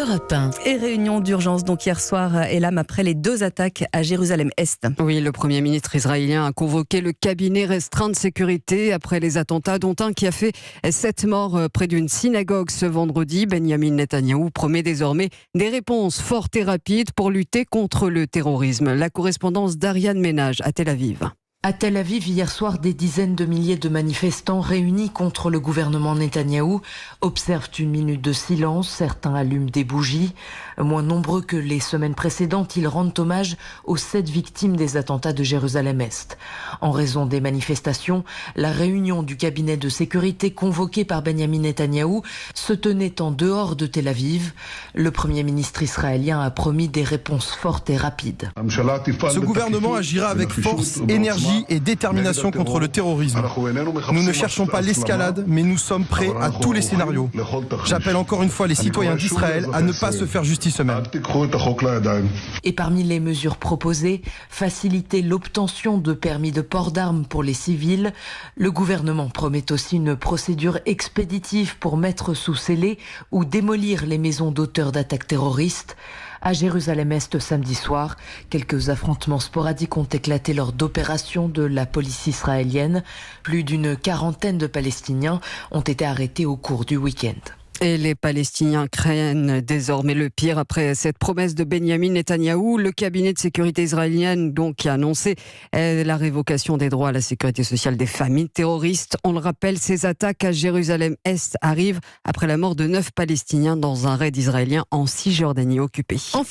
Europe 1. Et réunion d'urgence donc hier soir, Elam, après les 2 attaques à Jérusalem-Est. Oui, le Premier ministre israélien a convoqué le cabinet restreint de sécurité après les attentats, dont un qui a fait 7 morts près d'une synagogue ce vendredi. Benjamin Netanyahou promet désormais des réponses fortes et rapides pour lutter contre le terrorisme. La correspondance d'Ariane Ménage à Tel Aviv. À Tel Aviv, hier soir, des dizaines de milliers de manifestants réunis contre le gouvernement Netanyahou observent une minute de silence. Certains allument des bougies. Moins nombreux que les semaines précédentes, ils rendent hommage aux 7 victimes des attentats de Jérusalem-Est. En raison des manifestations, la réunion du cabinet de sécurité convoquée par Benjamin Netanyahou se tenait en dehors de Tel Aviv. Le Premier ministre israélien a promis des réponses fortes et rapides. Ce gouvernement agira avec force, énergie et détermination contre le terrorisme. Nous ne cherchons pas l'escalade, mais nous sommes prêts à tous les scénarios. J'appelle encore une fois les citoyens d'Israël à ne pas se faire justice eux-mêmes. Et parmi les mesures proposées, faciliter l'obtention de permis de port d'armes pour les civils. Le gouvernement promet aussi une procédure expéditive pour mettre sous scellé ou démolir les maisons d'auteurs d'attaques terroristes. À Jérusalem-Est samedi soir, quelques affrontements sporadiques ont éclaté lors d'opérations de la police israélienne. Plus d'une quarantaine de Palestiniens ont été arrêtés au cours du week-end. Et les Palestiniens craignent désormais le pire après cette promesse de Benjamin Netanyahou. Le cabinet de sécurité israélienne qui a annoncé la révocation des droits à la sécurité sociale des familles terroristes. On le rappelle, ces attaques à Jérusalem-Est arrivent après la mort de 9 Palestiniens dans un raid israélien en Cisjordanie occupée.